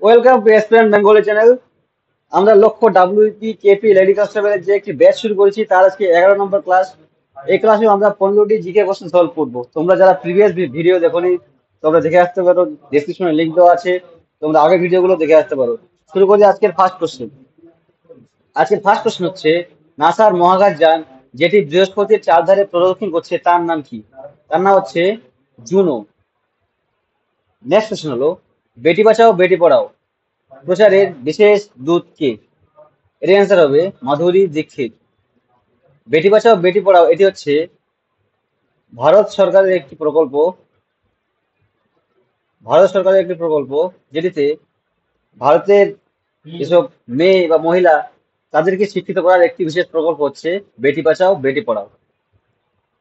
Welcome to SPN Bengali channel. আমরা লক্ষ্য WP KP lady কনস্টেবলের যে একটি ব্যাচ শুরু করেছি, তার আজকে 11 নম্বর ক্লাস। এই ক্লাসে আমরা 15টি জিকে কোশ্চেন সলভ করবো। তোমরা যারা প্রিভিয়াস ভিডিও দেখোনি, তোমরা দেখে আসতে পারো, ডেসক্রিপশনে লিঙ্ক দেওয়া আছে, তোমরা আগের ভিডিওগুলো দেখে আসতে পারো। শুরু করি আজকের ফার্স্ট কোশ্চেন। আজকের ফার্স্ট কোশ্চেন হচ্ছে, নাসার মহাকাশ যান যেটি বৃহস্পতির চারধারে প্রদক্ষিণ করছে তার নাম কি? তার নাম হচ্ছে জুনো। নেক্সট কোশ্চেন হলো, বেটি বাঁচাও বেটি পড়াও প্রচারের বিশেষ দূত কে? এর অ্যান্সার হবে মাধুরী দীক্ষিত। বেটি বাঁচাও বেটি পড়াও এটি হচ্ছে ভারত সরকারের একটি প্রকল্প। ভারত সরকারের একটি প্রকল্প যেটিতে ভারতের যেসব মেয়ে বা মহিলা, তাদেরকে শিক্ষিত করার একটি বিশেষ প্রকল্প হচ্ছে বেটি বাঁচাও বেটি পড়াও।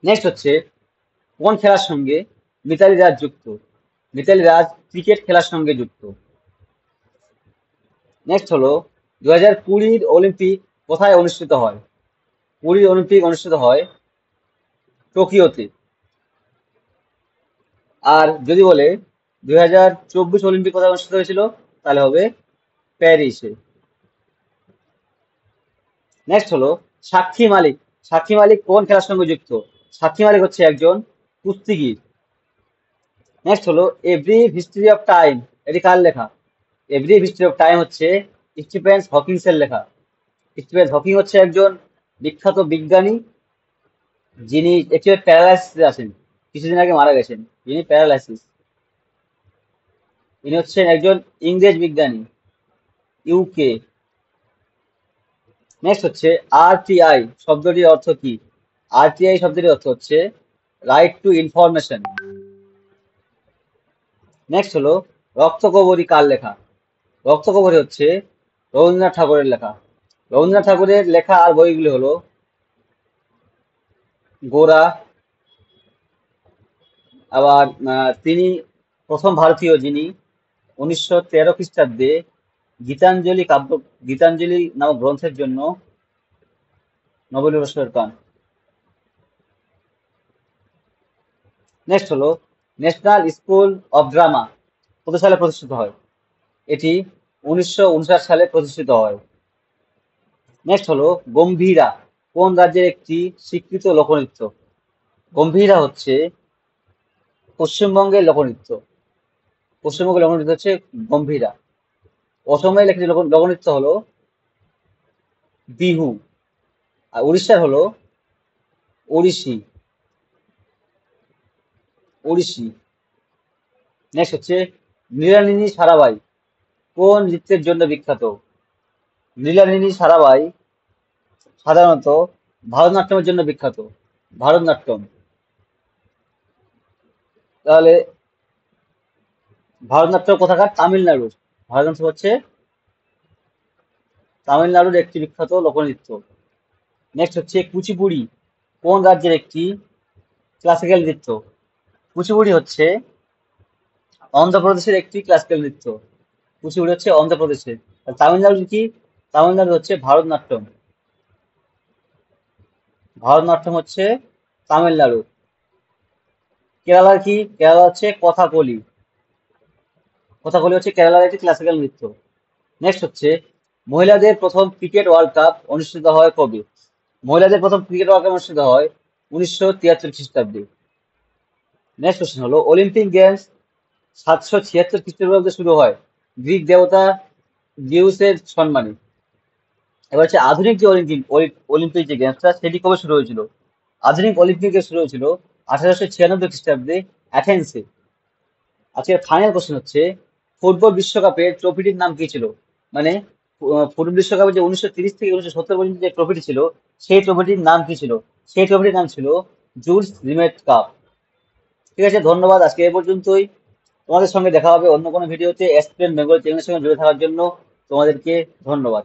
নেক্সট হচ্ছে, কোন খেলার সঙ্গে মিতালি রাজ যুক্ত? মিতালি রাজ ক্রিকেট খেলার সঙ্গে যুক্ত। নেক্সট হলো, 2020 অলিম্পিক কোথায় অনুষ্ঠিত হয়? পুরীর অলিম্পিক অনুষ্ঠিত হয় টোকিওতে। আর যদি বলে 2024 অলিম্পিক কোথায় অনুষ্ঠিত হয়েছিল, তাহলে হবে প্যারিসে। নেক্সট হলো, সাক্ষী মালিক। সাক্ষী মালিক কোন খেলার সঙ্গে যুক্ত? সাক্ষী মালিক হচ্ছে একজন কুস্তিগীর। নেক্সট হলো, a brief history of time এটি কার লেখা? A brief history of time হচ্ছে স্টিফেন হকিংসের লেখা। স্টিফেন হকিং হচ্ছে একজন বিখ্যাত বিজ্ঞানী, যিনি একচুয়ালি প্যারালাইসিসে আছেন, কিছুদিন আগে মারা গেছেন। যিনি প্যারালাইসিস, ইনি হচ্ছেন একজন ইংরেজ বিজ্ঞানী, ইউকে। নেক্সট হচ্ছে, আরটিআই শব্দটির অর্থ কি? আরটিআই শব্দটির অর্থ হচ্ছে রাইট টু ইনফরমেশন। নেক্সট হলো, রক্তকরবী কার লেখা? রক্তকরবী হচ্ছে রবীন্দ্রনাথ ঠাকুরের লেখা। রবীন্দ্রনাথ ঠাকুরের লেখা আর বইগুলি হলো গোরা। আবার তিনি প্রথম ভারতীয় যিনি 1913 খ্রিস্টাব্দে গীতাঞ্জলি নামক গ্রন্থের জন্য নোবেল পুরস্কার পান। নেক্সট হলো, ন্যাশনাল স্কুল অফ ড্রামা কত সালে প্রতিষ্ঠিত হয়? এটি 1959 সালে প্রতিষ্ঠিত হয়। নেক্সট হলো, গম্ভীরা কোন রাজ্যের একটি স্বীকৃত লোকনৃত্য? গম্ভীরা হচ্ছে পশ্চিমবঙ্গের লোকনৃত্য। পশ্চিমবঙ্গের লোকনৃত্য হচ্ছে গম্ভীরা। অসমের একটি লোকনৃত্য হলো বিহু। আর উড়িষ্যার হলো ওড়িশি। ওড়িশি। নেক্সট হচ্ছে, মৃণালিনী সারাভাই কোন নৃত্যের জন্য বিখ্যাত? মৃণালিনী সারাভাই সাধারণত ভারতনাট্যমের জন্য বিখ্যাত। ভারতনাট্যম। তাহলে ভারতনাট্যম কোথাকার? তামিলনাড়ুর। ভারতনাট্যম হচ্ছে তামিলনাড়ুর একটি বিখ্যাত লোকনৃত্য। নেক্সট হচ্ছে, কুচিপুড়ি কোন রাজ্যের একটি ক্লাসিক্যাল নৃত্য? কুচিপুড়ি হচ্ছে অন্ধ্রপ্রদেশের একটি ক্লাসিক্যাল নৃত্য। কুচিপুড়ি হচ্ছে অন্ধ্রপ্রদেশের। আর তামিলনাড়ুর কি? তামিলনাড়ু হচ্ছে ভারতনাট্যম। ভারতনাট্যম হচ্ছে তামিলনাড়ু। কেরালার কি? কেরালা হচ্ছে কথাকলি। কথাকলি হচ্ছে কেরালার একটি ক্লাসিক্যাল নৃত্য। নেক্সট হচ্ছে, মহিলাদের প্রথম ক্রিকেট ওয়ার্ল্ড কাপ অনুষ্ঠিত হয় কবে? মহিলাদের প্রথম ক্রিকেট ওয়ার্ল্ড কাপ অনুষ্ঠিত হয় 1973 খ্রিস্টাব্দে। নেক্সট কোশ্চেন হলো, অলিম্পিক গেমস 776 খ্রিস্টাব্দে শুরু হয় গ্রিক দেবতা জিউসের সম্মানে। এবার হচ্ছে, আধুনিক যে অলিম্পিক যে গেমসটা, সেটি কবে শুরু হয়েছিল? আধুনিক অলিম্পিকে শুরু হয়েছিল 1896 খ্রিস্টাব্দে অ্যাথেন্সে। আজকের ফাইনাল কোশ্চেন হচ্ছে, ফুটবল বিশ্বকাপের ট্রফিটির নাম কি ছিল? মানে ফুটবল বিশ্বকাপে যে 1930 থেকে 1970 পর্যন্ত যে ট্রফিটি ছিল, সেই ট্রফিটির নাম কি ছিল? সেই ট্রফিটির নাম ছিল জুলস রিমেট কাপ। ঠিক আছে, ধন্যবাদ। আজকে এ পর্যন্তই। তোমাদের সঙ্গে দেখা হবে অন্য কোনো ভিডিওতে। এসপিএন বেঙ্গল চ্যানেলের সঙ্গে জুড়ে থাকার জন্য তোমাদেরকে ধন্যবাদ।